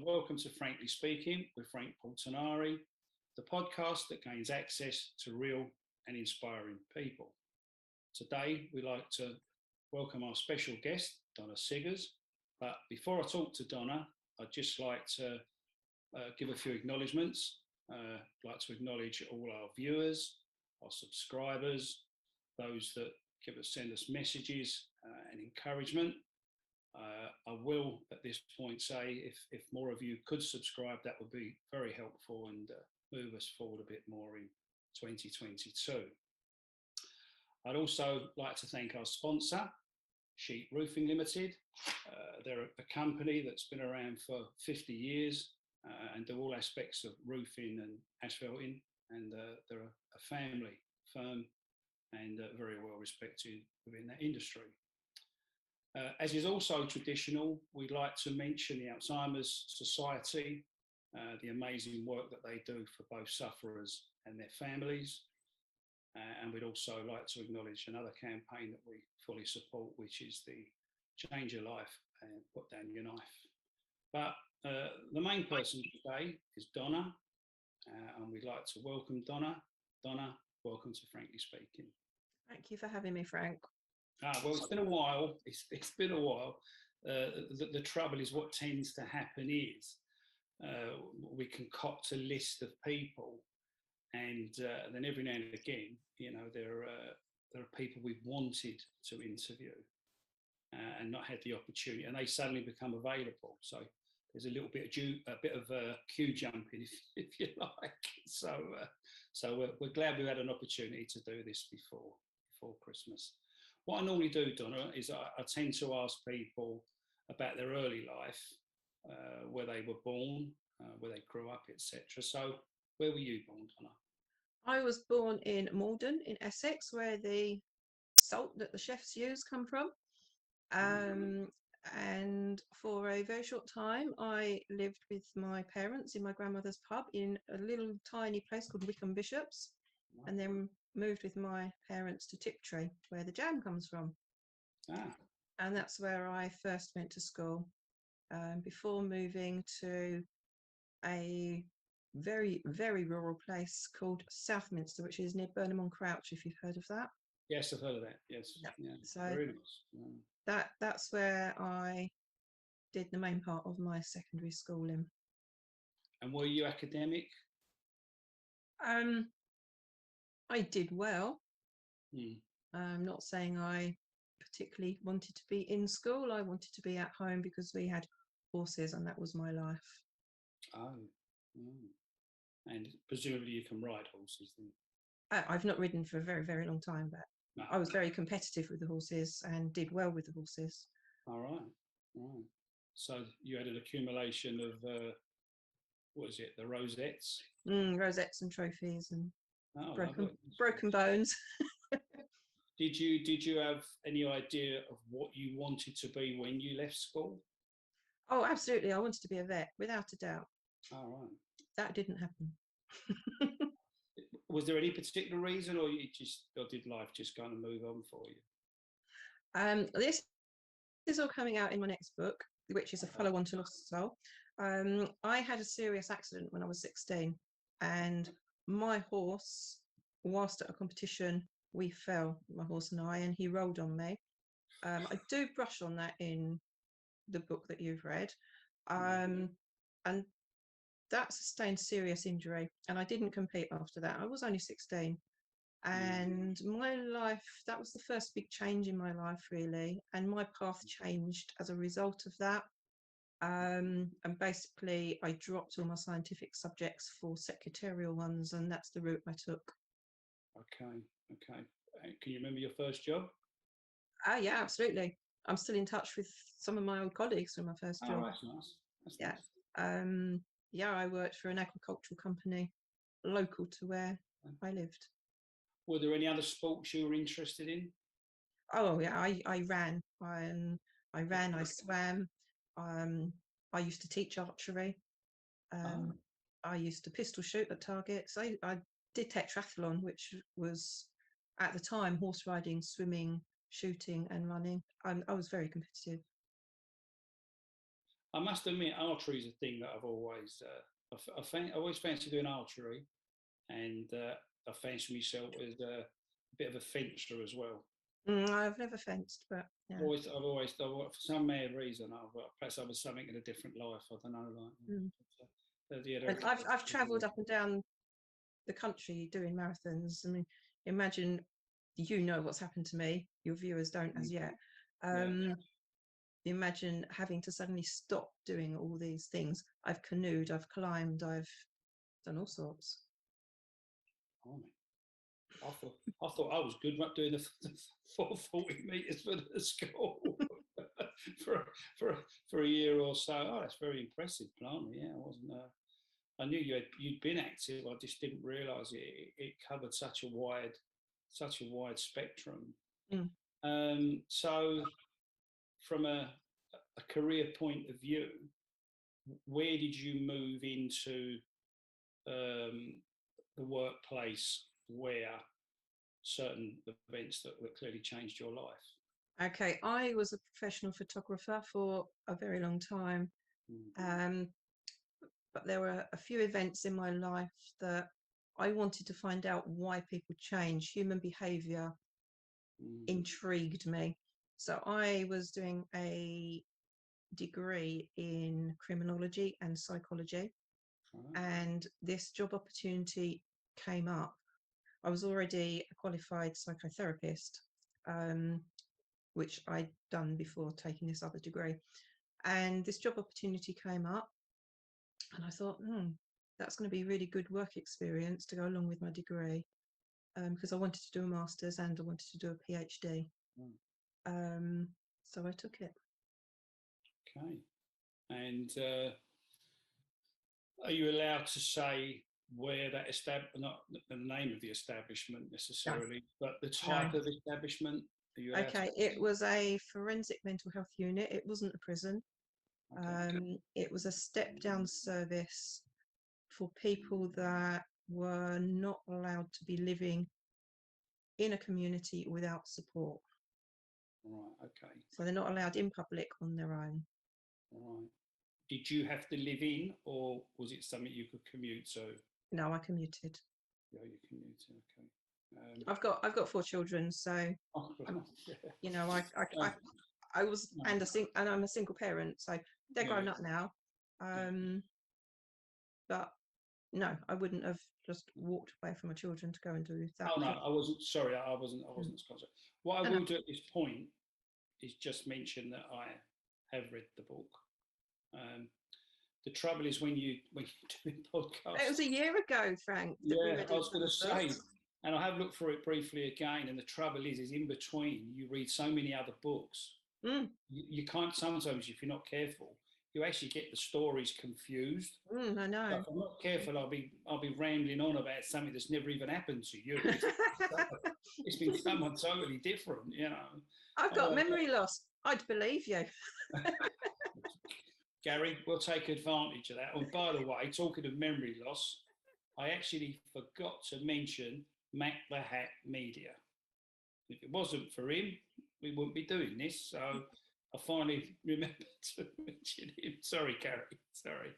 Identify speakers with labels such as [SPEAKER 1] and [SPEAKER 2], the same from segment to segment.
[SPEAKER 1] and welcome to Frankly Speaking with Frank Portinari, the podcast that gains access to real and inspiring people. Today, we'd like to welcome our special guest, Donna Siggers. But before I talk to Donna, I'd just like to give a few acknowledgements. I'd like to acknowledge all our viewers, our subscribers, those that send us messages and encouragement. I will at this point say if more of you could subscribe, that would be very helpful and move us forward a bit more in 2022. I'd also like to thank our sponsor, Sheet Roofing Limited. They're a company that's been around for 50 years and do all aspects of roofing and asphalting, and they're a family firm and very well respected within that industry. As is also traditional, we'd like to mention the Alzheimer's Society, the amazing work that they do for both sufferers and their families. And we'd also like to acknowledge another campaign that we fully support, which is the Change Your Life and Put Down Your Knife. But the main person today is Donna, and we'd like to welcome Donna. Donna, welcome to Frankly Speaking.
[SPEAKER 2] Thank you for having me, Frank.
[SPEAKER 1] Well, it's been a while. It's been a while. The trouble is, what tends to happen is we concoct a list of people, and then every now and again, you know, there are people we've wanted to interview and not had the opportunity, and they suddenly become available. So there's a little bit of queue jumping, if you like. So we're glad we had an opportunity to do this before Christmas. What I normally do, Donna, is I tend to ask people about their early life, where they were born, where they grew up, etc. So where were you born, Donna?
[SPEAKER 2] I was born in Malden in Essex, where the salt that the chefs use come from. And for a very short time, I lived with my parents in my grandmother's pub in a little tiny place called Wickham Bishops, and then moved with my parents to Tiptree, where the jam comes from. And that's where I first went to school, before moving to a very, very rural place called Southminster, which is near Burnham-on-Crouch, if you've heard of that.
[SPEAKER 1] Yes, I've heard of that. Yes. Yeah.
[SPEAKER 2] So
[SPEAKER 1] very nice. Yeah.
[SPEAKER 2] That's where I did the main part of my secondary schooling.
[SPEAKER 1] And were you academic?
[SPEAKER 2] I did well.
[SPEAKER 1] I'm
[SPEAKER 2] not saying I particularly wanted to be in school. I wanted to be at home because we had horses, and that was my life.
[SPEAKER 1] Oh. And presumably you can ride horses then?
[SPEAKER 2] I've not ridden for a very, very long time, but
[SPEAKER 1] no.
[SPEAKER 2] I was very competitive with the horses and did well with the horses.
[SPEAKER 1] All right. So you had an accumulation of, what is it, the rosettes?
[SPEAKER 2] Rosettes and trophies and broken bones.
[SPEAKER 1] Did you have any idea of what you wanted to be when you left school?
[SPEAKER 2] Oh, absolutely. I wanted to be a vet, without a doubt.
[SPEAKER 1] All right.
[SPEAKER 2] That didn't happen.
[SPEAKER 1] Was there any particular reason, or did life just kind of move on for you?
[SPEAKER 2] This is all coming out in my next book, which is a follow-on to Lost Soul. I had a serious accident when I was 16, and my horse, whilst at a competition, we fell, my horse and I, and he rolled on me. I do brush on that in the book that you've read, and that sustained serious injury, and I didn't compete after that. I was only 16, and my life, that was the first big change in my life, really, and my path changed as a result of that. And basically I dropped all my scientific subjects for secretarial ones, and that's the route I took.
[SPEAKER 1] Okay. Can you remember your first job?
[SPEAKER 2] Yeah, absolutely. I'm still in touch with some of my old colleagues from my first job.
[SPEAKER 1] Oh, that's nice.
[SPEAKER 2] Nice. I worked for an agricultural company local to where I lived.
[SPEAKER 1] Were there any other sports you were interested in?
[SPEAKER 2] Oh yeah, I ran. I swam. I used to teach archery. I used to pistol shoot at targets. I did tetrathlon, which was at the time horse riding, swimming, shooting and running. I was very competitive.
[SPEAKER 1] I must admit, archery is a thing that I've always, I always fancy doing archery, and I fancy myself as a bit of a fencer as well.
[SPEAKER 2] I've never fenced, but yeah.
[SPEAKER 1] I've always done, for some mad reason, perhaps I was something in a different life. I don't know,
[SPEAKER 2] Mm.
[SPEAKER 1] yeah,
[SPEAKER 2] And I've travelled up and down the country doing marathons. I mean, imagine what's happened to me. Your viewers don't as yet.
[SPEAKER 1] Yeah.
[SPEAKER 2] Imagine having to suddenly stop doing all these things. I've canoed, I've climbed, I've done all sorts.
[SPEAKER 1] I thought I was good at doing the 440 metres for the school for a year or so. Oh, that's very impressive, blimey. Yeah, I wasn't. I knew you'd been active. I just didn't realise it covered such a wide spectrum. So, from a career point of view, where did you move into the workplace where certain events that clearly changed your life?
[SPEAKER 2] Okay, I was a professional photographer for a very long time. But there were a few events in my life that I wanted to find out why people change. Human behavior intrigued me. So I was doing a degree in criminology and psychology, and this job opportunity came up. I was already a qualified psychotherapist, which I'd done before taking this other degree. And this job opportunity came up, and I thought, that's going to be really good work experience to go along with my degree, because I wanted to do a master's and I wanted to do a PhD. So I took it.
[SPEAKER 1] Okay. And are you allowed to say where that not the name of the establishment necessarily, but the type of establishment?
[SPEAKER 2] Okay, it was a forensic mental health unit. It wasn't a prison. Okay. It was a step-down service for people that were not allowed to be living in a community without support.
[SPEAKER 1] Right, okay.
[SPEAKER 2] So they're not allowed in public on their own.
[SPEAKER 1] Right. Did you have to live in, or was it something you could commute to?
[SPEAKER 2] No, I commuted.
[SPEAKER 1] Yeah, you commuted, okay.
[SPEAKER 2] I've got 4 children, so you know, I was and I'm a single parent, so they're grown up now. But no, I wouldn't have just walked away from my children to go and do that.
[SPEAKER 1] Oh no, I wasn't. Sorry, I wasn't sponsored. What I will do at this point is just mention that I have read the book. The trouble is when you do podcasts.
[SPEAKER 2] It was a year ago, Frank.
[SPEAKER 1] Yeah, I was going to say, and I have looked for it briefly again. And the trouble is in between you read so many other books. You can't sometimes, if you're not careful, you actually get the stories confused.
[SPEAKER 2] I know.
[SPEAKER 1] But if I'm not careful, I'll be rambling on about something that's never even happened to you. It's been someone totally different, you know.
[SPEAKER 2] I've got memory loss. I'd believe you.
[SPEAKER 1] Gary, we'll take advantage of that. Oh, by the way, talking of memory loss, I actually forgot to mention Mac the Hat Media. If it wasn't for him, we wouldn't be doing this. So I finally remembered to mention him. Sorry, Gary. Sorry.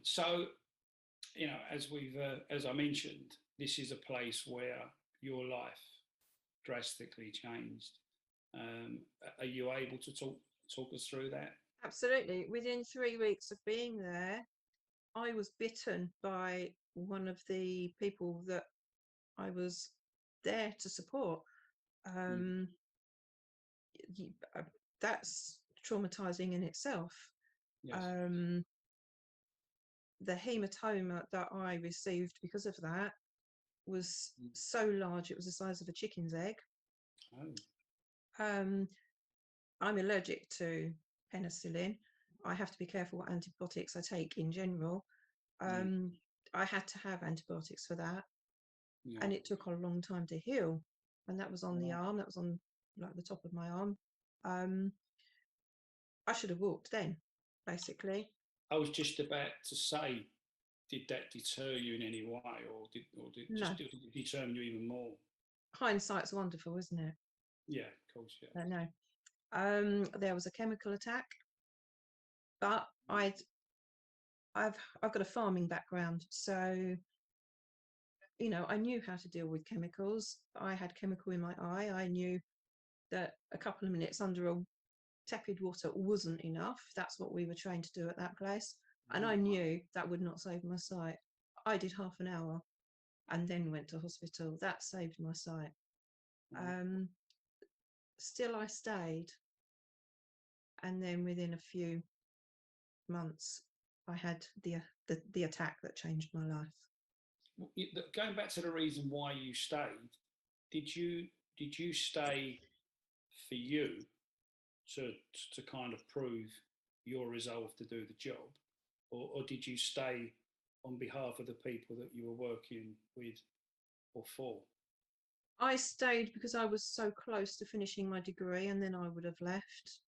[SPEAKER 1] So, you know, as I mentioned, this is a place where your life drastically changed. Are you able to talk us through that?
[SPEAKER 2] Absolutely. Within 3 weeks of being there, I was bitten by one of the people that I was there to support. That's traumatizing in itself.
[SPEAKER 1] Yes.
[SPEAKER 2] The hematoma that I received because of that was so large, it was the size of a chicken's egg. I'm allergic to penicillin. I have to be careful what antibiotics I take in general. I had to have antibiotics for that, and it took a long time to heal. And that was on the arm. That was on like the top of my arm. I should have walked then, basically.
[SPEAKER 1] I was just about to say, did that deter you in any way, or did it determine you even more?
[SPEAKER 2] Hindsight's wonderful, isn't it?
[SPEAKER 1] Yeah, of course, yeah.
[SPEAKER 2] No. There was a chemical attack But I've got a farming background, so I knew how to deal with chemicals. I had chemical in my eye. I knew that a couple of minutes under a tepid water wasn't enough. That's what we were trained to do at that place. And I knew that would not save my sight. I did half an hour and then went to hospital. That saved my sight. Still, I stayed. And then within a few months, I had the attack that changed my life.
[SPEAKER 1] Going back to the reason why you stayed, did you stay for you to kind of prove your resolve to do the job, or did you stay on behalf of the people that you were working with or for?
[SPEAKER 2] I stayed because I was so close to finishing my degree, and then I would have left.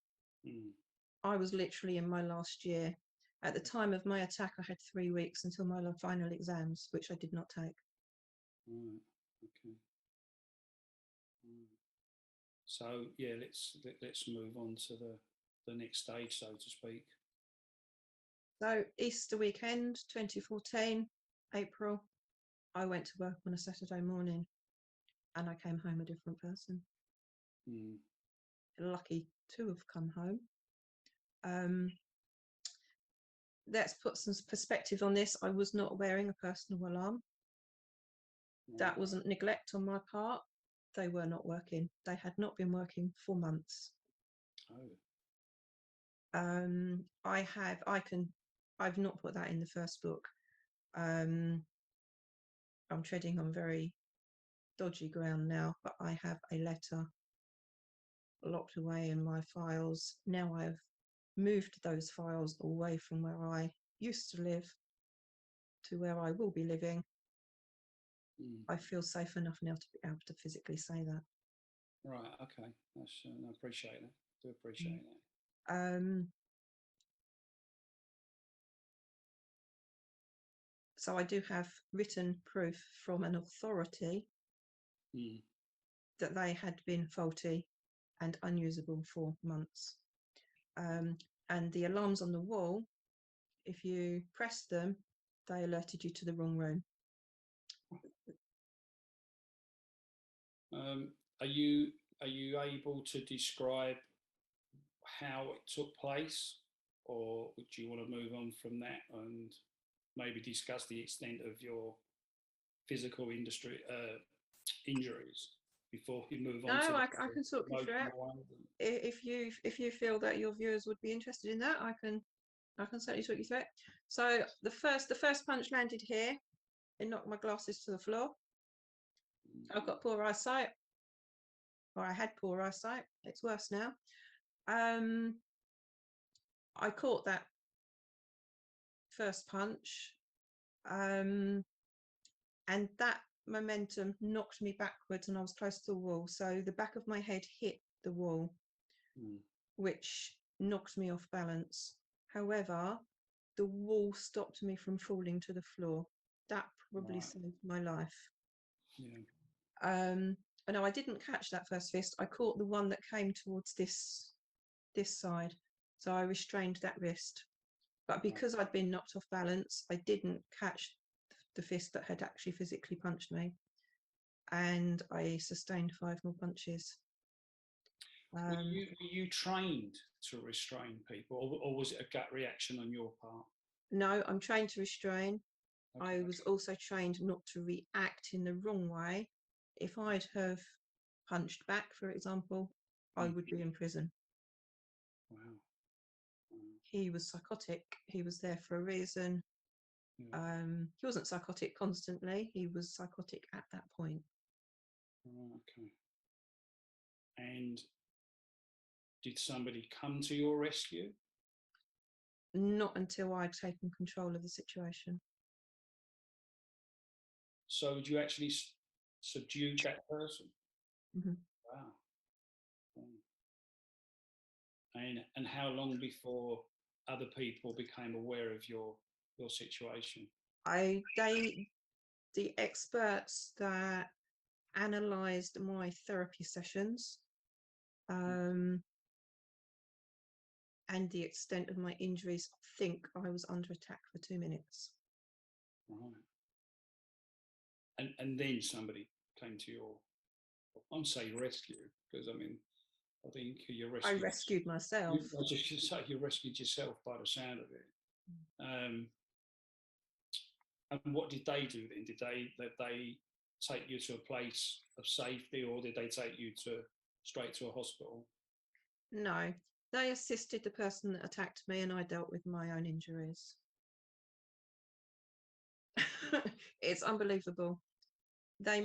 [SPEAKER 2] I was literally in my last year. At the time of my attack, I had 3 weeks until my final exams, which I did not take.
[SPEAKER 1] Right. Okay. So yeah, let's move on to the next stage, so to speak.
[SPEAKER 2] So Easter weekend, 2014, April, I went to work on a Saturday morning, and I came home a different person. Lucky to have come home. Let's put some perspective on this. I was not wearing a personal alarm. That wasn't neglect on my part. They were not working. They had not been working for months. I've not put that in the first book. I'm treading on very dodgy ground now, but I have a letter locked away in my files. Now I've moved those files away from where I used to live to where I will be living. I feel safe enough now to be able to physically say that.
[SPEAKER 1] Right. Okay. I appreciate that. I do appreciate that.
[SPEAKER 2] So I do have written proof from an authority that they had been faulty and unusable for months. And the alarms on the wall, if you pressed them, they alerted you to the wrong room.
[SPEAKER 1] Are you able to describe how it took place, or would you want to move on from that and maybe discuss the extent of your physical injuries before we move on?
[SPEAKER 2] No, I can talk you through it. If you feel that your viewers would be interested in that, I can certainly talk you through it. So the first punch landed here. It knocked my glasses to the floor. I've got poor eyesight, or I had poor eyesight. It's worse now. I caught that first punch, and that momentum knocked me backwards, and I was close to the wall. So the back of my head hit the wall, which knocked me off balance. However, the wall stopped me from falling to the floor. That probably saved my life. No, I didn't catch that first fist. I caught the one that came towards this side. So I restrained that wrist. But because I'd been knocked off balance, I didn't catch the fist that had actually physically punched me. And I sustained 5 more punches.
[SPEAKER 1] Were you trained to restrain people, or was it a gut reaction on your part?
[SPEAKER 2] No, I'm trained to restrain. Okay, I was also trained not to react in the wrong way. If I'd have punched back, for example, I would be in prison.
[SPEAKER 1] Wow.
[SPEAKER 2] He was psychotic. He was there for a reason. He wasn't psychotic constantly. He was psychotic at that point.
[SPEAKER 1] Okay. And did somebody come to your rescue?
[SPEAKER 2] Not until I'd taken control of the situation.
[SPEAKER 1] So did you actually subdue that person?
[SPEAKER 2] Mm-hmm.
[SPEAKER 1] Wow. And how long before other people became aware of your situation?
[SPEAKER 2] The experts that analysed my therapy sessions and the extent of my injuries, I think I was under attack for 2 minutes.
[SPEAKER 1] Right. And then somebody came to your, I'm saying rescue, because I mean, I think you
[SPEAKER 2] I
[SPEAKER 1] rescued.
[SPEAKER 2] rescued myself.
[SPEAKER 1] I just should say you rescued yourself by the sound of it. And what did they do then? Did they take you to a place of safety, or did they take you straight to a hospital?
[SPEAKER 2] No, they assisted the person that attacked me, and I dealt with my own injuries. It's unbelievable. I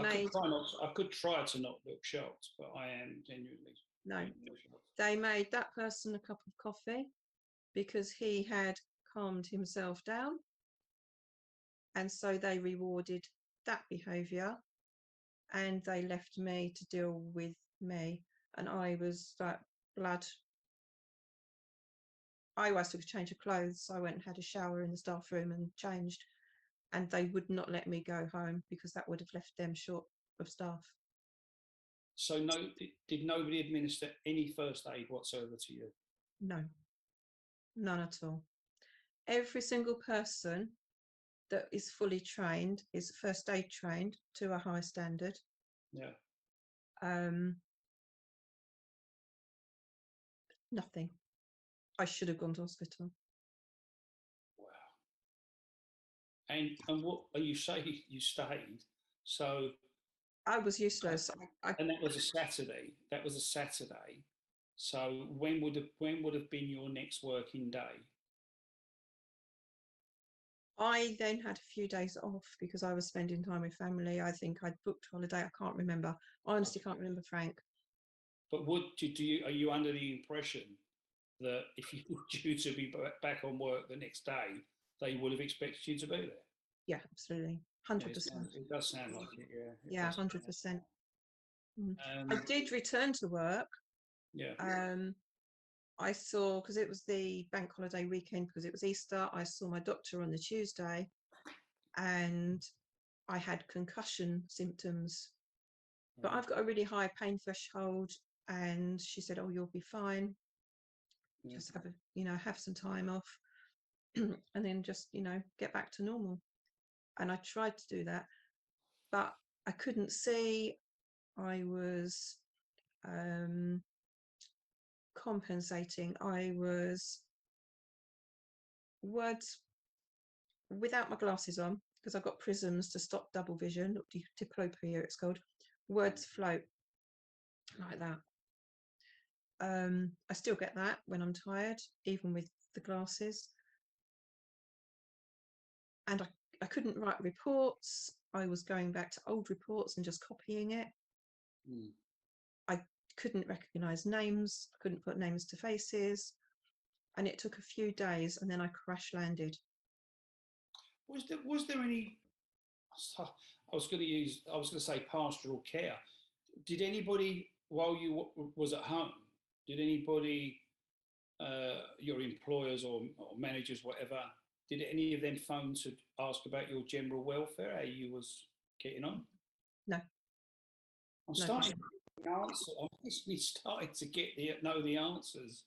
[SPEAKER 1] could try to not look shocked, but I am genuinely shocked.
[SPEAKER 2] They made that person a cup of coffee because he had calmed himself down, and so they rewarded that behaviour, and they left me to deal with me. And I was like blood. I always took a change of clothes. I went and had a shower in the staff room and changed, and they would not let me go home because that would have left them short of staff.
[SPEAKER 1] So did nobody administer any first aid whatsoever to you?
[SPEAKER 2] No, none at all. Every single person that is fully trained is first aid trained to a high standard.
[SPEAKER 1] Yeah.
[SPEAKER 2] Nothing. I should have gone to hospital.
[SPEAKER 1] Wow. And what are you saying? You stayed, so
[SPEAKER 2] I was useless.
[SPEAKER 1] And that was a Saturday. That was a Saturday. So when would have been your next working day?
[SPEAKER 2] I then had a few days off because I was spending time with family. I think I'd booked holiday. I can't remember. I honestly can't remember, Frank.
[SPEAKER 1] But are you under the impression that if you were due to be back on work the next day, they would have expected you to be there?
[SPEAKER 2] Yeah, absolutely. 100%.
[SPEAKER 1] It does sound like it, yeah.
[SPEAKER 2] Yeah, 100%. I did return to work.
[SPEAKER 1] Yeah.
[SPEAKER 2] I saw, because it was the bank holiday weekend, because it was Easter, I saw my doctor on the Tuesday, and I had concussion symptoms. But I've got a really high pain threshold, and she said, "Oh, you'll be fine. Just have some time off, and then just get back to normal." And I tried to do that, but I couldn't see. I was compensating. I was words without my glasses on, because I've got prisms to stop double vision, diplopia it's called. Words float like that. I still get that when I'm tired, even with the glasses. And I couldn't write reports. I was going back to old reports and just copying it. I couldn't recognise names. I couldn't put names to faces. And it took a few days, and then I crash landed.
[SPEAKER 1] Was there any? I was going to say pastoral care. Did anybody, while you was at home, did anybody, your employers or managers, whatever, did any of them phone to ask about your general welfare, how you was getting on?
[SPEAKER 2] No.
[SPEAKER 1] I'm starting to know the answers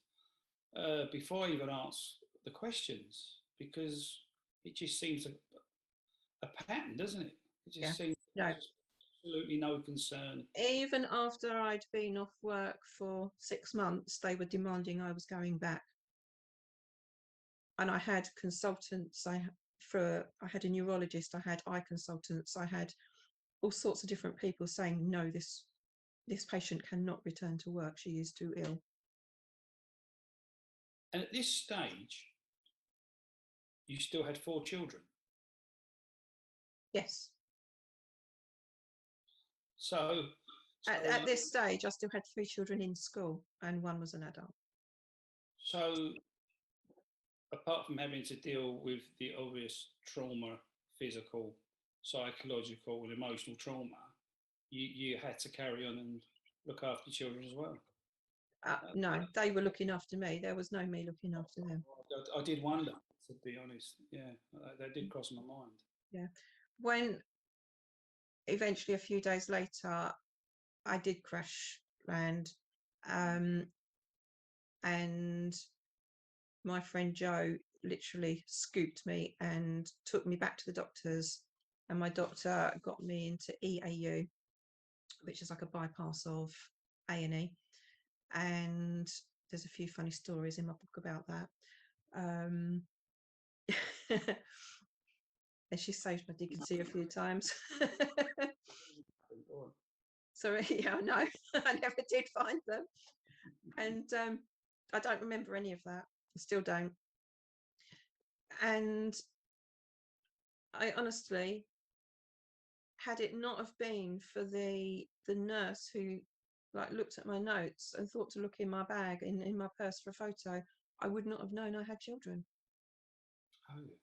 [SPEAKER 1] before I even ask the questions, because it just seems a pattern, doesn't it? It just seems absolutely no concern.
[SPEAKER 2] Even after I'd been off work for 6 months, they were demanding I was going back. And I had consultants. I had a neurologist. I had eye consultants. I had all sorts of different people saying, "No, this patient cannot return to work. She is too ill."
[SPEAKER 1] And at this stage, you still had 4 children?
[SPEAKER 2] Yes.
[SPEAKER 1] So
[SPEAKER 2] at this stage, I still had 3 children in school, and 1 was an adult.
[SPEAKER 1] So apart from having to deal with the obvious trauma, physical, psychological and emotional trauma, you had to carry on and look after children as well?
[SPEAKER 2] No, they were looking after me. There was no me looking after them.
[SPEAKER 1] I did wonder, to be honest. Yeah, that did cross my mind.
[SPEAKER 2] Yeah. When eventually, a few days later, I did crash land, and my friend Joe literally scooped me and took me back to the doctors, and my doctor got me into EAU, which is like a bypass of A&E. And there's a few funny stories in my book about that. And she saved my dignity a few times. Sorry, yeah, I know. I never did find them. And I don't remember any of that. I still don't. And I honestly, had it not have been for the nurse who like looked at my notes and thought to look in my bag in my purse for a photo, I would not have known I had children.
[SPEAKER 1] Oh.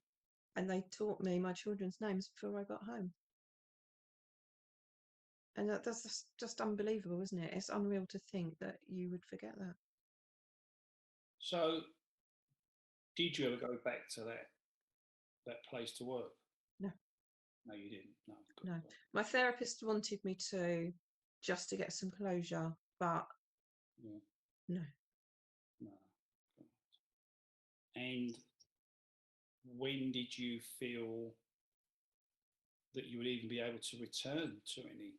[SPEAKER 2] And they taught me my children's names before I got home. And that's just unbelievable, isn't it? It's unreal to think that you would forget that.
[SPEAKER 1] So, did you ever go back to that place to work?
[SPEAKER 2] No.
[SPEAKER 1] No, you didn't. No.
[SPEAKER 2] No. My therapist wanted me to, just to get some closure, but
[SPEAKER 1] Yeah.
[SPEAKER 2] no.
[SPEAKER 1] No. And when did you feel that you would even be able to return to any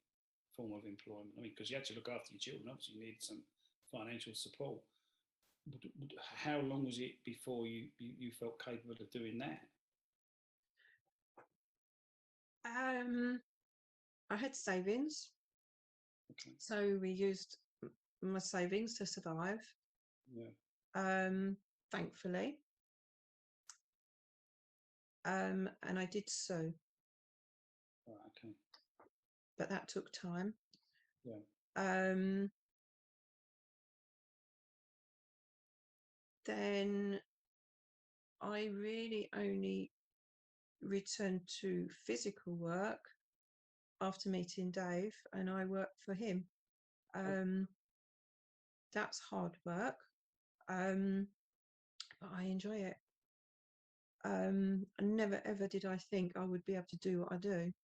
[SPEAKER 1] form of employment? I mean, because you had to look after your children, obviously you needed some financial support. How long was it before you felt capable of doing that?
[SPEAKER 2] I had savings,
[SPEAKER 1] Okay.
[SPEAKER 2] so we used my savings to survive.
[SPEAKER 1] Yeah.
[SPEAKER 2] Thankfully. And I did so.
[SPEAKER 1] Right, okay.
[SPEAKER 2] But that took time.
[SPEAKER 1] Yeah.
[SPEAKER 2] Then I really only returned to physical work after meeting Dave, and I worked for him. That's hard work, but I enjoy it. Never ever did I think I would be able to do what I do.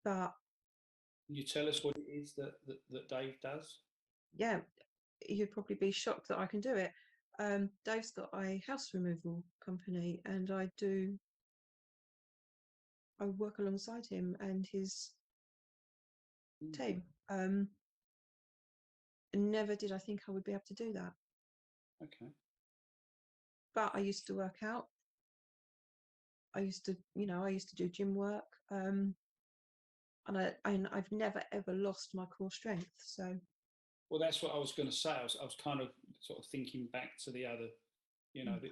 [SPEAKER 2] But
[SPEAKER 1] can you tell us what it is that Dave does?
[SPEAKER 2] Yeah, you'd probably be shocked that I can do it. Dave's got a house removal company, and I work alongside him and his team. Never did I think I would be able to do that.
[SPEAKER 1] Okay.
[SPEAKER 2] But I used to work out. I used to do gym work. And I've never ever lost my core strength. So.
[SPEAKER 1] Well, that's what I was going to say. I was kind of sort of thinking back to the other, the other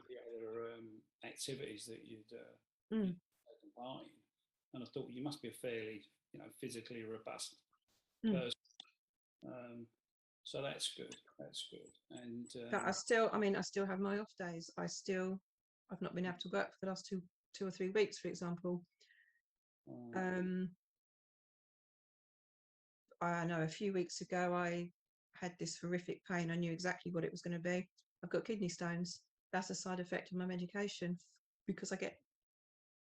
[SPEAKER 1] activities that you'd taken part in, and I thought you must be a fairly, physically robust person. So that's good. That's good. And
[SPEAKER 2] but I still have my off days. I've not been able to work for the last two or 3 weeks, for example. I know a few weeks ago I had this horrific pain. I knew exactly what it was going to be. I've got kidney stones. That's a side effect of my medication because I get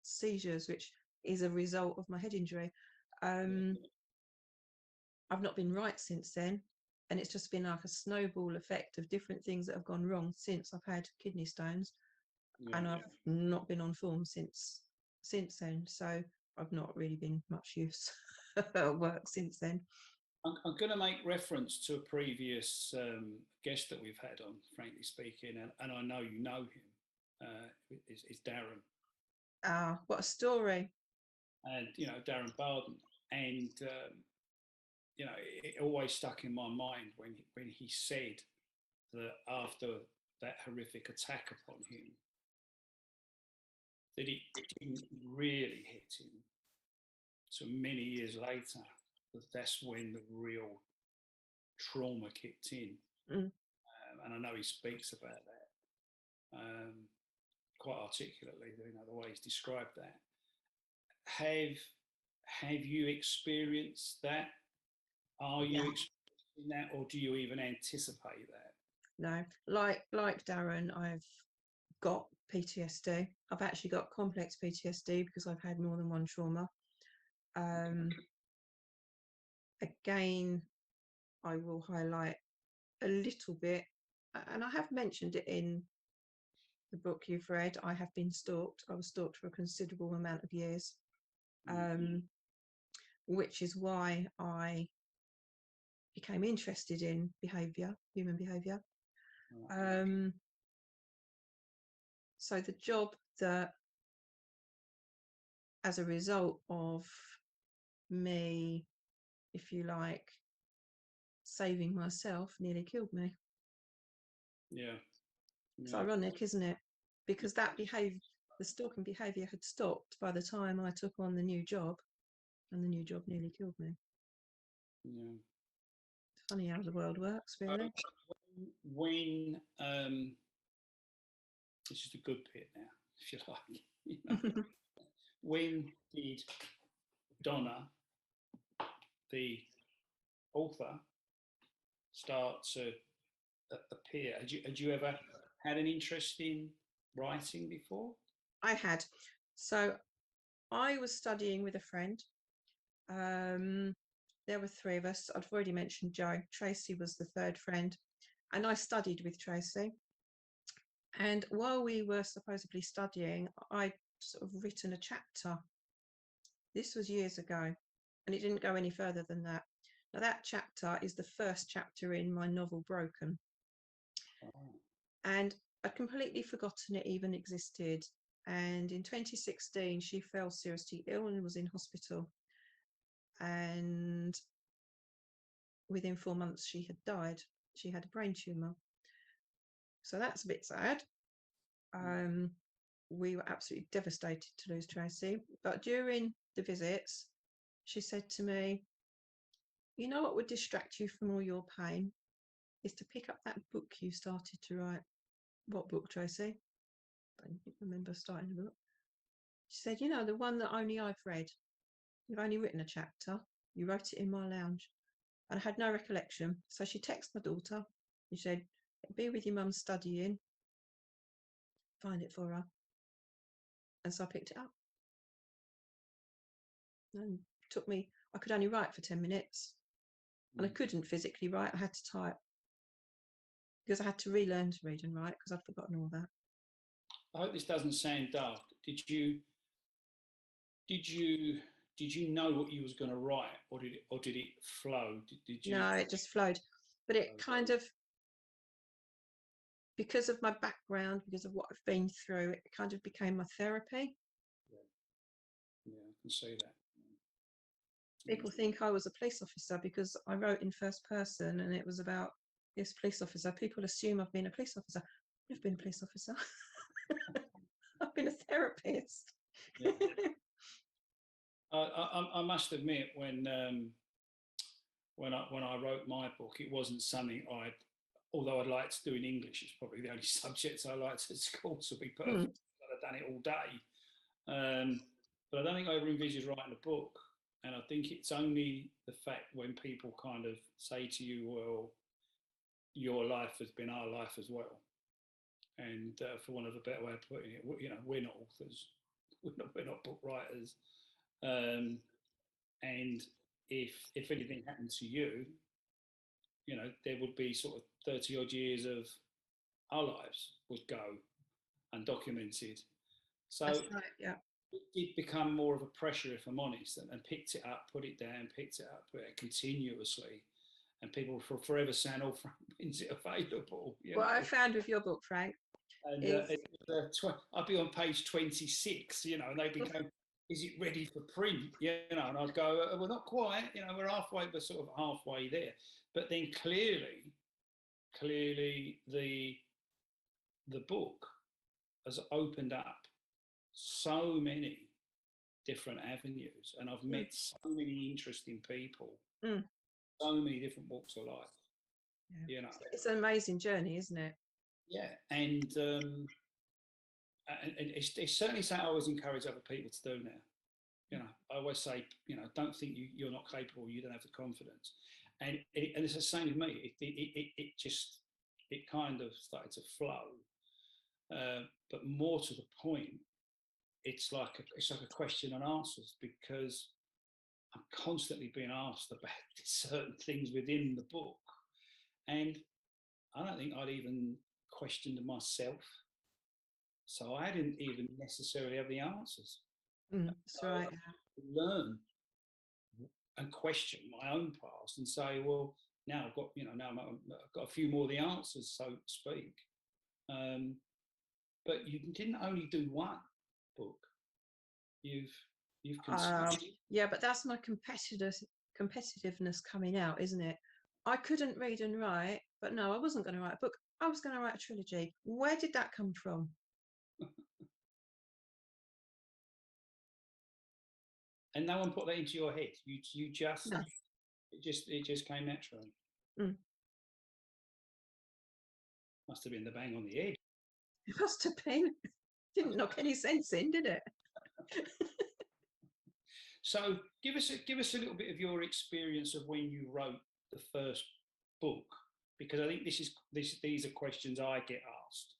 [SPEAKER 2] seizures, which is a result of my head injury. I've not been right since then, and it's just been like a snowball effect of different things that have gone wrong since I've had kidney stones, and I've not been on form since then. So I've not really been much use at work since then.
[SPEAKER 1] I'm going to make reference to a previous guest that we've had on, frankly speaking, and I know you know him. Is Darren.
[SPEAKER 2] What a story!
[SPEAKER 1] And Darren Barden, and it always stuck in my mind when he said that after that horrific attack upon him, that it didn't really hit him. So many years later, that's when the real trauma kicked in. And I know he speaks about that quite articulately, the way he's described that. Have you experienced that? Are you experiencing that, or do you even anticipate that?
[SPEAKER 2] No, like Darren, I've got PTSD. I've actually got complex PTSD because I've had more than one trauma. Again, I will highlight a little bit, and I have mentioned it in the book you've read, I have been stalked. I was stalked for a considerable amount of years, which is why I became interested in human behaviour. So the job that, as a result of me, if you like, saving myself, nearly killed me.
[SPEAKER 1] Yeah.
[SPEAKER 2] It's ironic, isn't it? Because that behaviour, the stalking behaviour, had stopped by the time I took on the new job, and the new job nearly killed me.
[SPEAKER 1] Yeah.
[SPEAKER 2] It's funny how the world works, really.
[SPEAKER 1] When this is the good bit now, if you like. You know, when did Donna, the author, start to appear? Had you ever had an interest in writing before?
[SPEAKER 2] I had. So I was studying with a friend. There were three of us. I've already mentioned Joe. Tracy was the third friend, and I studied with Tracy. And while we were supposedly studying, I'd sort of written a chapter. This was years ago, and it didn't go any further than that. Now, that chapter is the first chapter in my novel, Broken.
[SPEAKER 1] Oh.
[SPEAKER 2] And I'd completely forgotten it even existed. And in 2016, she fell seriously ill and was in hospital. And within 4 months, she had died. She had a brain tumour. So that's a bit sad. We were absolutely devastated to lose Tracy. But during the visits, she said to me, "You know what would distract you from all your pain is to pick up that book you started to write." "What book, Tracy?" I don't remember starting a book. She said, "You know, the one that only I've read. You've only written a chapter. You wrote it in my lounge." And I had no recollection. So she texted my daughter and she said, "Be with your mum studying. Find it for her." And so I picked it up. And it took me, I could only write for 10 minutes. And I couldn't physically write. I had to type. Because I had to relearn to read and write because I'd forgotten all that.
[SPEAKER 1] I hope this doesn't sound daft. Did you know what you was going to write, or did it flow? Did you?
[SPEAKER 2] No, it just flowed. But it kind of, because of my background, because of what I've been through, it kind of became my therapy.
[SPEAKER 1] Yeah, I can see that.
[SPEAKER 2] People think I was a police officer because I wrote in first person and it was about this police officer. People assume I've been a police officer. I've never been a police officer. I've been a therapist.
[SPEAKER 1] Yeah. I must admit, when I wrote my book, it wasn't something although I'd like to do in English. It's probably the only subject I liked at school, to be perfect. I'd have done it all day. But I don't think I ever envisaged writing a book. And I think it's only the fact when people kind of say to you, well, your life has been our life as well. And for want of a better way of putting it, you know, we're not authors, we're not book writers. And if anything happened to you, you know, there would be sort of 30 odd years of our lives would go undocumented. So
[SPEAKER 2] That's right, yeah.
[SPEAKER 1] it did become more of a pressure, if I'm honest, and picked it up, put it down, picked it up, put it continuously. And people for forever saying, "Oh, Frank, when's it available?" You
[SPEAKER 2] What
[SPEAKER 1] know?
[SPEAKER 2] I found with your book, Frank,
[SPEAKER 1] And
[SPEAKER 2] is
[SPEAKER 1] I'd be on page 26, you know, and they'd be going, "Is it ready for print?" You know, and I'd go, "Well, not quite. You know, we're sort of halfway there." But then clearly, the book has opened up so many different avenues, and I've met so many interesting people, so many different walks of life.
[SPEAKER 2] yeah.
[SPEAKER 1] You know,
[SPEAKER 2] It's an amazing journey, isn't it?
[SPEAKER 1] yeah, and it's certainly something I always encourage other people to do now. You know, I always say, you know, don't think you're not capable, you don't have the confidence. And it's the same with me. It kind of started to flow. But more to the point, it's like a question and answers, because I'm constantly being asked about certain things within the book. And I don't think I'd even questioned myself So I didn't even necessarily have the answers.
[SPEAKER 2] That's
[SPEAKER 1] So I
[SPEAKER 2] right.
[SPEAKER 1] had to learn and question my own past and say, well, now I've got, now I've got a few more of the answers, so to speak. But you didn't only do one book. You've
[SPEAKER 2] Um,
[SPEAKER 1] considered.
[SPEAKER 2] yeah, but that's my competitiveness coming out, isn't it? I couldn't read and write, but no, I wasn't going to write a book. I was going to write a trilogy. Where did that come from?
[SPEAKER 1] And no one put that into your head. You just
[SPEAKER 2] No.
[SPEAKER 1] it just came naturally.
[SPEAKER 2] Mm.
[SPEAKER 1] Must have been the bang on the head.
[SPEAKER 2] It must have been. Didn't knock any sense in, did it?
[SPEAKER 1] So give us a little bit of your experience of when you wrote the first book, because I think these are questions I get asked.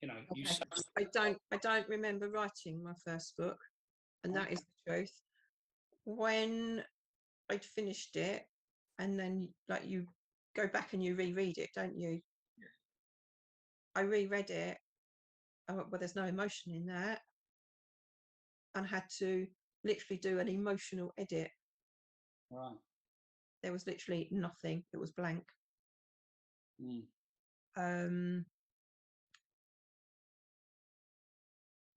[SPEAKER 1] You
[SPEAKER 2] Okay.
[SPEAKER 1] say,
[SPEAKER 2] I don't remember writing my first book, and that is the truth. When I'd finished it, and then like you go back and you reread it, don't you?
[SPEAKER 1] Yeah.
[SPEAKER 2] I reread it. I went, well, there's no emotion in that, and had to literally do an emotional edit.
[SPEAKER 1] Right.
[SPEAKER 2] There was literally nothing. It was blank.
[SPEAKER 1] Mm.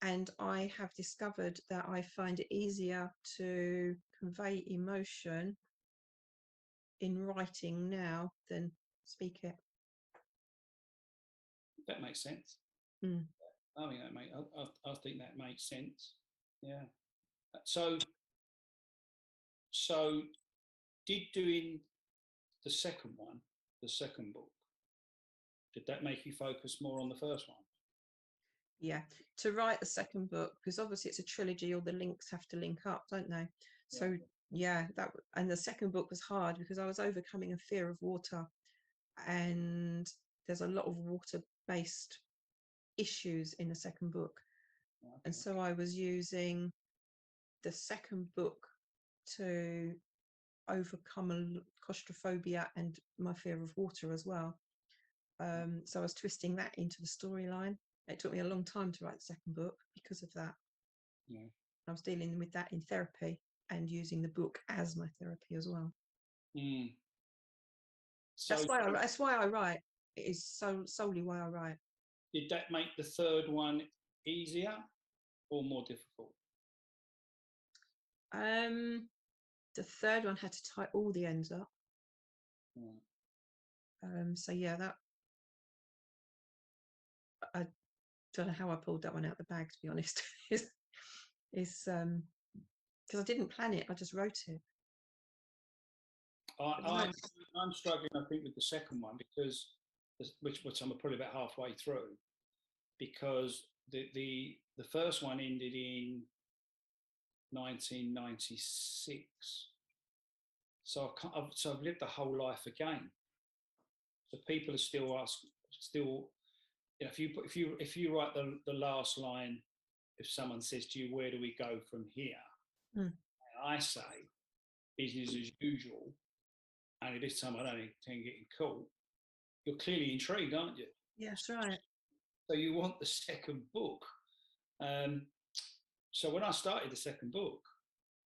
[SPEAKER 2] And I have discovered that I find it easier to convey emotion in writing now than speak it.
[SPEAKER 1] That makes sense.
[SPEAKER 2] Mm.
[SPEAKER 1] I think that makes sense. Yeah. So did doing the second one, the second book, did that make you focus more on the first one?
[SPEAKER 2] Yeah, to write the second book, because obviously it's a trilogy, all the links have to link up, don't they? So yeah, and the second book was hard because I was overcoming a fear of water, and there's a lot of water-based issues in the second book.
[SPEAKER 1] Okay.
[SPEAKER 2] And so I was using the second book to overcome claustrophobia and my fear of water as well. So I was twisting that into the storyline. It took me a long time to write the second book because of that.
[SPEAKER 1] Yeah.
[SPEAKER 2] I was dealing with that in therapy and using the book as my therapy as well.
[SPEAKER 1] Mm. So
[SPEAKER 2] That's why I write. It is solely why I write.
[SPEAKER 1] did that make the third one easier or more difficult?
[SPEAKER 2] The third one had to tie all the ends up. So yeah, that I don't know how I pulled that one out the bag, to be honest. is because I didn't plan it, I just wrote it.
[SPEAKER 1] I'm struggling, I think, with the second one because, which I'm probably about halfway through, because the first one ended in 1996, so I've lived the whole life again. So people are still, if you write the last line, if someone says to you, "Where do we go from here?"
[SPEAKER 2] Mm.
[SPEAKER 1] I say, "Business as usual." Only this time I don't intend getting caught. You're clearly intrigued, aren't you?
[SPEAKER 2] Yeah, that's right.
[SPEAKER 1] So you want the second book. So when I started the second book,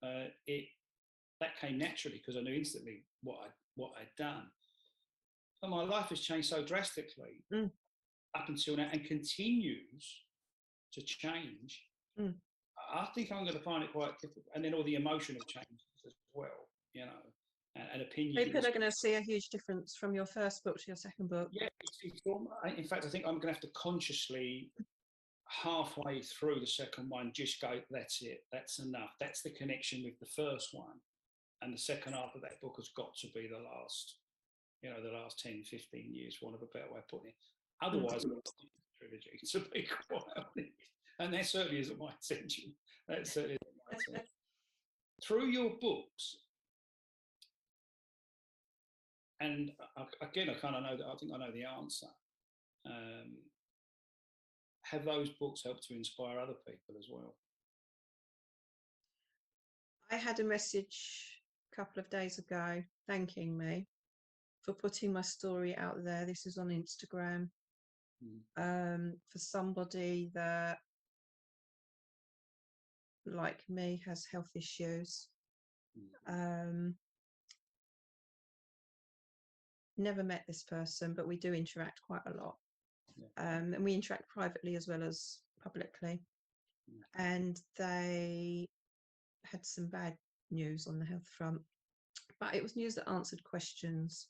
[SPEAKER 1] that came naturally because I knew instantly what I'd done. But my life has changed so drastically up until now and continues to change. I think I'm going to find it quite difficult. And then all the emotional changes as well, and opinions.
[SPEAKER 2] People are going to see a huge difference from your first book to your second book.
[SPEAKER 1] Yeah, in fact, I think I'm going to have to consciously, halfway through the second one, just go, that's it, that's enough. That's the connection with the first one. And the second half of that book has got to be the last 10, 15 years, for want of a better way of putting it. Otherwise, it's a trilogy, to be quite honest. And that certainly isn't my intention. That certainly isn't my intention. Through your books, and again, I kind of know that, I think I know the answer. Have those books helped to inspire other people as well?
[SPEAKER 2] I had a message a couple of days ago thanking me for putting my story out there. This is on Instagram. for somebody that, like me, has health issues. Never met this person, but we do interact quite a lot. And we interact privately as well as publicly. And they had some bad news on the health front, but it was news that answered questions.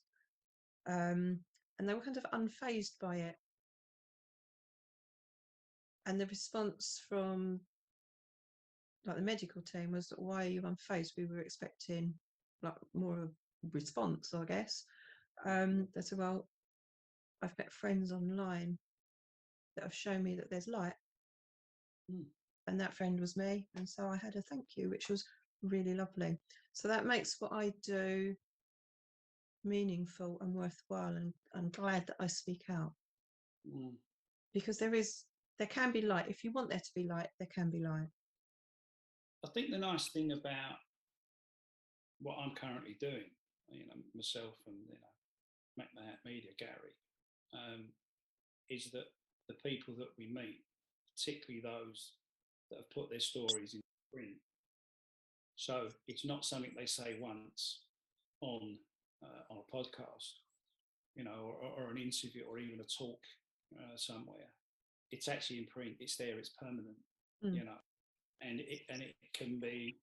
[SPEAKER 2] And they were kind of unfazed by it. And the response from like the medical team was, why are you unfazed? We were expecting like more of a response, I guess. They said, well, I've met friends online that have shown me that there's light. And that friend was me. And so I had a thank you, which was really lovely. So that makes what I do meaningful and worthwhile. And I'm glad that I speak out. Because there can be light. If you want there to be light, there can be light.
[SPEAKER 1] I think the nice thing about what I'm currently doing, myself and Mac Media, Gary, is that the people that we meet, particularly those that have put their stories in print, so it's not something they say once on a podcast, or an interview, or even a talk somewhere. It's actually in print. It's there. It's permanent. And it can be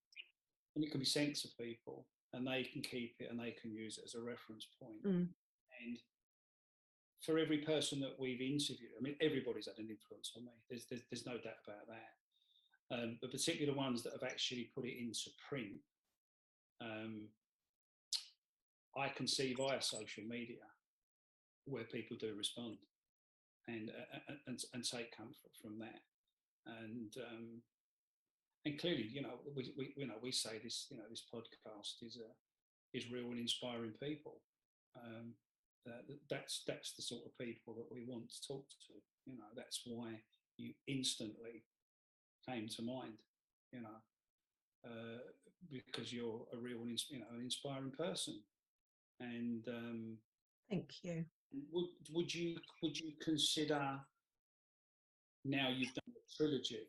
[SPEAKER 1] sent to people, and they can keep it and they can use it as a reference point. And for every person that we've interviewed, I mean, everybody's had an influence on me. There's no doubt about that. But particularly the ones that have actually put it into print, I can see via social media where people do respond and take comfort from that. And clearly, we say this, this podcast is real and inspiring people. That's the sort of people that we want to talk to. That's why you instantly came to mind. Because you're a real, an inspiring person. And
[SPEAKER 2] thank you.
[SPEAKER 1] Would you consider, now you've done a trilogy,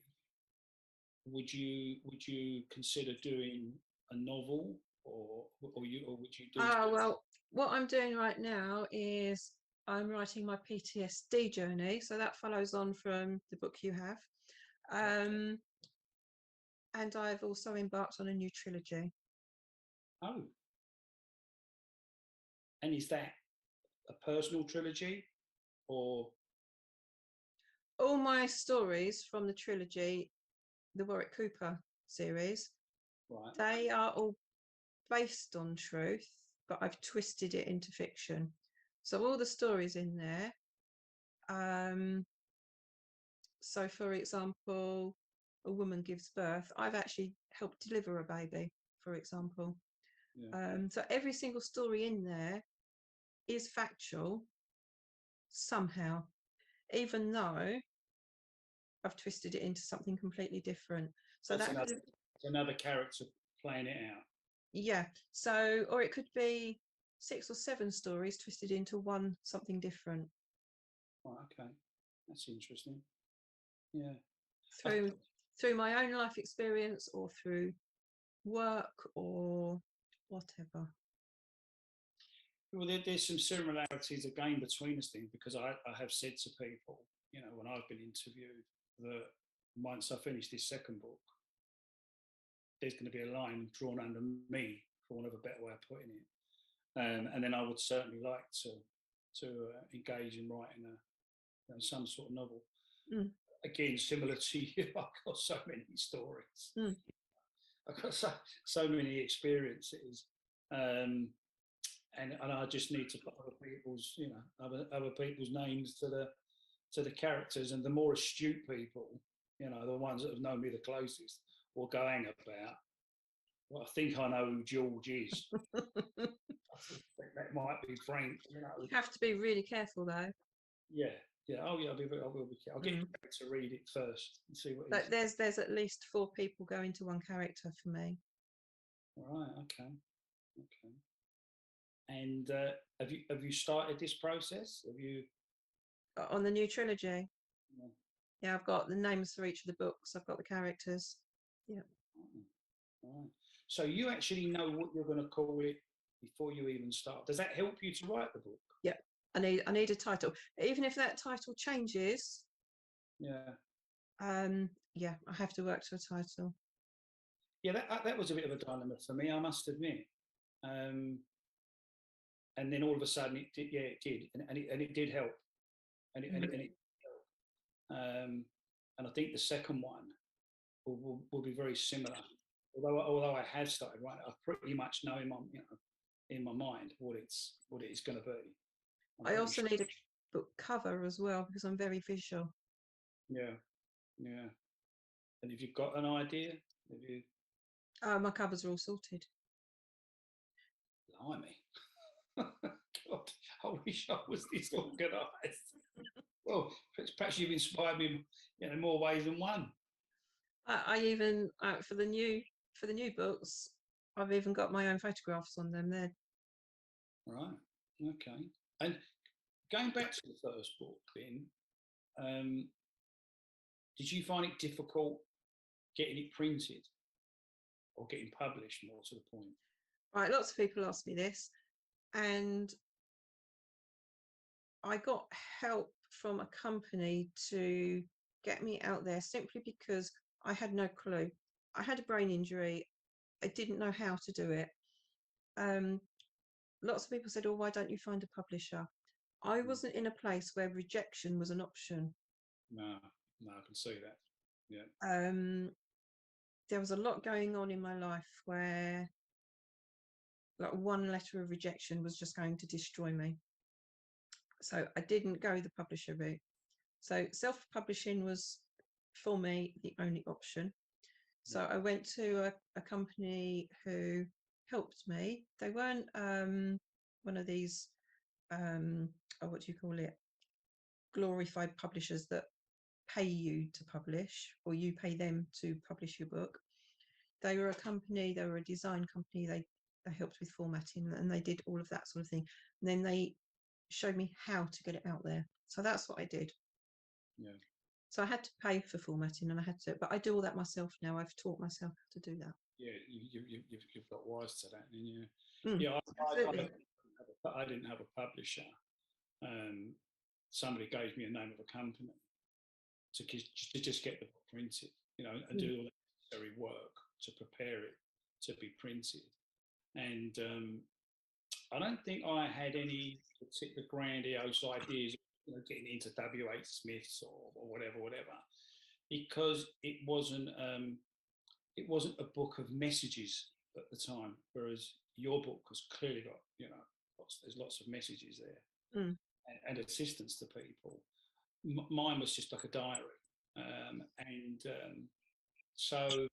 [SPEAKER 1] would you consider doing a novel, or would you do?
[SPEAKER 2] Well, what I'm doing right now is I'm writing my PTSD journey, so that follows on from the book you have. And I've also embarked on a new trilogy.
[SPEAKER 1] Oh. And is that a personal trilogy, or?
[SPEAKER 2] All my stories from the trilogy, the Warwick Cooper series,
[SPEAKER 1] right,
[SPEAKER 2] they are all based on truth, but I've twisted it into fiction. So all the stories in there. So for example, a woman gives birth. I've actually helped deliver a baby, for example. So every single story in there is factual somehow, even though I've twisted it into something completely different. So
[SPEAKER 1] that's another character playing it out.
[SPEAKER 2] Yeah. So, or it could be 6 or 7 stories twisted into one something different.
[SPEAKER 1] Oh, okay, that's interesting. Yeah.
[SPEAKER 2] Through my own life experience, or through work, or whatever.
[SPEAKER 1] Well, there's some similarities again between us, things, because I have said to people, when I've been interviewed, that once I finish this second book, there's going to be a line drawn under me, for want of a better way of putting it. And then I would certainly like to engage in writing some sort of novel. Again, similar to you, I've got so many stories. I've got so many experiences. And I just need to put other people's names to the characters, and the more astute people, the ones that have known me the closest, will go, hang about. Well, I think I know who George is. I think that might be Frank.
[SPEAKER 2] You have to be really careful, though.
[SPEAKER 1] Yeah. Oh, yeah. I will be. I'll get to read it first and see what.
[SPEAKER 2] But there's at least 4 people going to one character for me.
[SPEAKER 1] Right. Okay. And have you started this process? Have you?
[SPEAKER 2] On the new trilogy.
[SPEAKER 1] Yeah.
[SPEAKER 2] Yeah, I've got the names for each of the books. I've got the characters. Yeah.
[SPEAKER 1] Right. So you actually know what you're going to call it before you even start. Does that help you to write the book?
[SPEAKER 2] Yeah. I need a title. Even if that title changes,
[SPEAKER 1] Yeah.
[SPEAKER 2] yeah, I have to work to a title.
[SPEAKER 1] Yeah, that was a bit of a dilemma for me, I must admit. And then all of a sudden it did, yeah, it did. And it did help. And it helped. And I think the second one will be very similar. Although I have started writing, I pretty much know in my mind what it is going to be.
[SPEAKER 2] I also need a book cover as well because I'm very visual.
[SPEAKER 1] Yeah, yeah. And if you've got an idea, have you?
[SPEAKER 2] My covers are all sorted.
[SPEAKER 1] Blimey. God, I wish I was this organised. Well, perhaps you've inspired me in more ways than one.
[SPEAKER 2] I even for the new books, I've even got my own photographs on them there.
[SPEAKER 1] Right. Okay. And going back to the first book, then, did you find it difficult getting it printed or getting published? More to the point.
[SPEAKER 2] Right. Lots of people ask me this, and I got help from a company to get me out there simply because I had no clue. I had a brain injury. I didn't know how to do it. Lots of people said, "Oh, why don't you find a publisher?" I wasn't in a place where rejection was an option.
[SPEAKER 1] No, I can see that. Yeah.
[SPEAKER 2] There was a lot going on in my life where, like, one letter of rejection was just going to destroy me. So I didn't go the publisher route. So self-publishing was, for me, the only option. So I went to a company who helped me. They weren't one of these, what do you call it, glorified publishers that pay you to publish or you pay them to publish your book. They were a company, they were a design company. They helped with formatting and they did all of that sort of thing. And then they showed me how to get it out there. So that's what I did.
[SPEAKER 1] Yeah.
[SPEAKER 2] So I had to pay for formatting and I had to, but I do all that myself now. I've taught myself how to do that.
[SPEAKER 1] Yeah, you've got wise to that, and yeah,
[SPEAKER 2] Mm, absolutely.
[SPEAKER 1] I didn't have a publisher. Somebody gave me a name of a company to just get the book printed, and do all the necessary work to prepare it to be printed. And I don't think I had any particular grandiose ideas, getting into W.H. Smith's or whatever, because it wasn't a book of messages at the time, whereas your book has clearly got, there's lots of messages there and assistance to people. Mine was just like a diary. So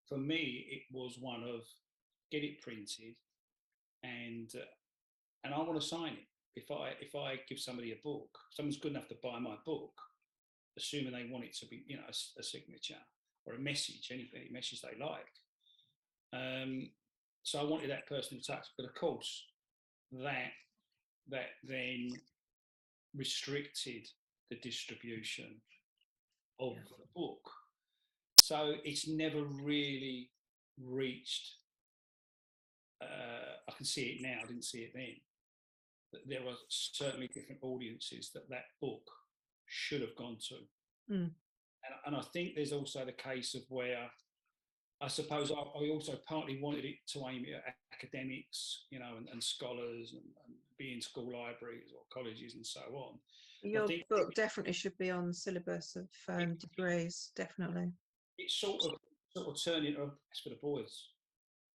[SPEAKER 1] for me, it was one of get it printed and I want to sign it. If I give somebody a book, someone's good enough to buy my book, assuming they want it to be, a signature or a message, any message they like. So I wanted that personal touch, but of course, that then restricted the distribution of the book. So it's never really reached. I can see it now. I didn't see it then. But there are certainly different audiences that book should have gone to. And I think there's also the case of where I suppose I also partly wanted it to aim at academics, and scholars and be in school libraries or colleges and so on.
[SPEAKER 2] Your book definitely should be on the syllabus of degrees, definitely.
[SPEAKER 1] It's sort of turned into, it's for the boys,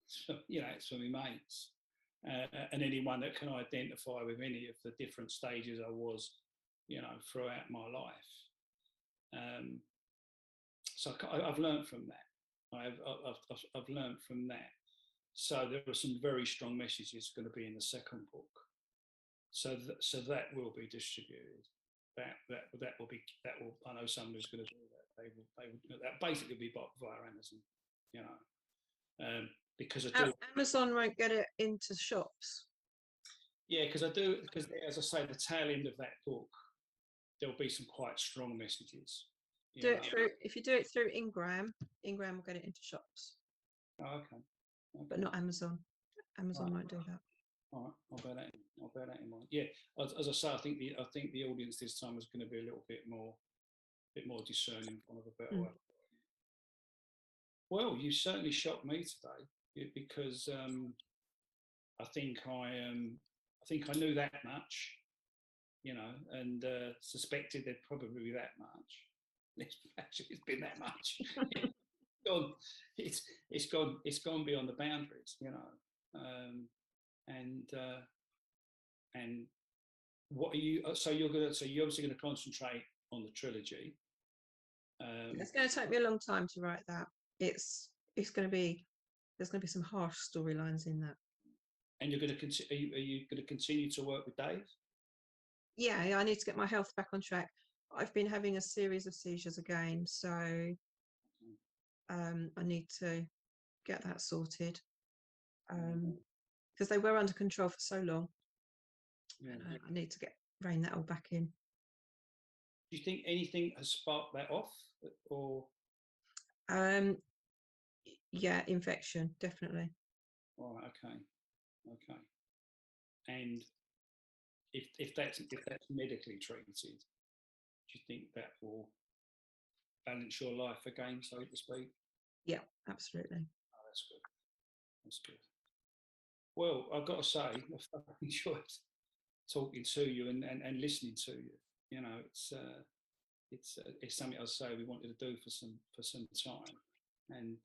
[SPEAKER 1] it's for my mates, and anyone that can identify with any of the different stages I was, throughout my life. So I've learned from that. I've learned from that. So there are some very strong messages going to be in the second book. So that will be distributed. That will. I know someone who's going to do that. They will. That basically be bought via Amazon. Because I do.
[SPEAKER 2] Amazon won't get it into shops.
[SPEAKER 1] Yeah, because I do. Because as I say, the tail end of that book there'll be some quite strong messages.
[SPEAKER 2] Do it through, if you do it through Ingram will get it into shops.
[SPEAKER 1] Oh, okay.
[SPEAKER 2] But not Amazon. Amazon won't do that.
[SPEAKER 1] All right, I'll bear that in mind. Yeah, as I say, I think the audience this time is going to be a little bit more discerning, for want of a better word. Well, you certainly shocked me today, because I think I knew that much, and suspected there'd probably be that much. Actually, it's been that much. It's gone beyond the boundaries, and what are you? So you're obviously going to concentrate on the trilogy.
[SPEAKER 2] It's going to take me a long time to write that. It's going to be, there's going to be some harsh storylines in that.
[SPEAKER 1] And you're going to are you going to continue to work with Dave?
[SPEAKER 2] Yeah, I need to get my health back on track. I've been having a series of seizures again, so I need to get that sorted, because they were under control for so long. Yeah. And I need to rein that all back in.
[SPEAKER 1] Do you think anything has sparked that off, or?
[SPEAKER 2] Yeah, infection, definitely.
[SPEAKER 1] All right, okay. And if that's medically treated, do you think that will balance your life again, so to speak?
[SPEAKER 2] Yeah, absolutely.
[SPEAKER 1] Oh, that's good. Well, I've got to say, I've enjoyed talking to you and listening to you. It's something I say we wanted to do for some time, and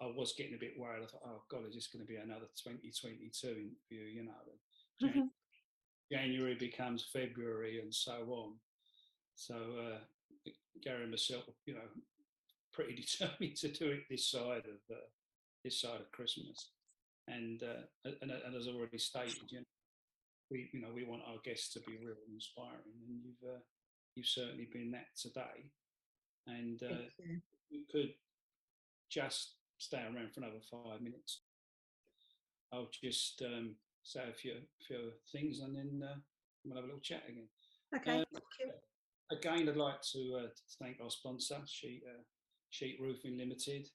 [SPEAKER 1] I was getting a bit worried. I thought, oh God, is this going to be another 2022 interview? January becomes February and so on. So Gary and myself, pretty determined to do it this side of Christmas. And as I already stated, we want our guests to be real and inspiring, and you've certainly been that today. And you could just stay around for another 5 minutes. I'll just say a few things, and then we'll have a little chat again.
[SPEAKER 2] Okay, thank you.
[SPEAKER 1] Again, I'd like to thank our sponsor, Sheet Roofing Limited.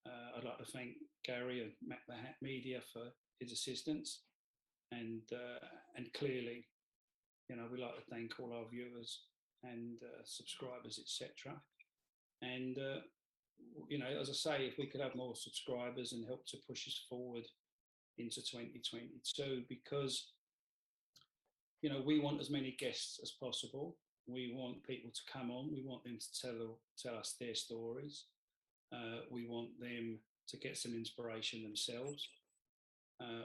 [SPEAKER 1] I'd like to thank Gary and Mac the Hat Media for his assistance, and clearly, we like to thank all our viewers and subscribers, etc. And as I say, if we could have more subscribers and help to push us forward into 2022, because we want as many guests as possible. We want people to come on. We want them to tell us their stories. We want them to get some inspiration themselves.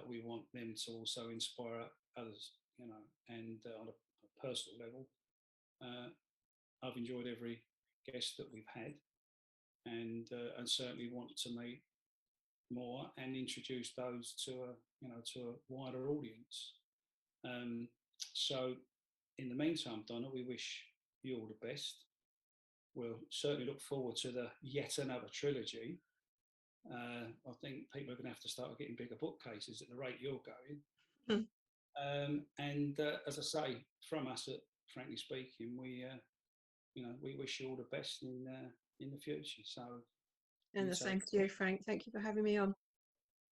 [SPEAKER 1] We want them to also inspire others, and on a personal level, I've enjoyed every guest that we've had, and certainly want to meet more and introduce those to a wider audience. So in the meantime, Donna, we wish you all the best. We'll certainly look forward to the yet another trilogy. I think people are going to have to start getting bigger bookcases at the rate you're going. And as I say, from us at Frankly Speaking, we wish you all the best in the future. So,
[SPEAKER 2] and the same to you, Frank. Thank you for having me on.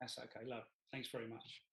[SPEAKER 1] That's okay, love. Thanks very much.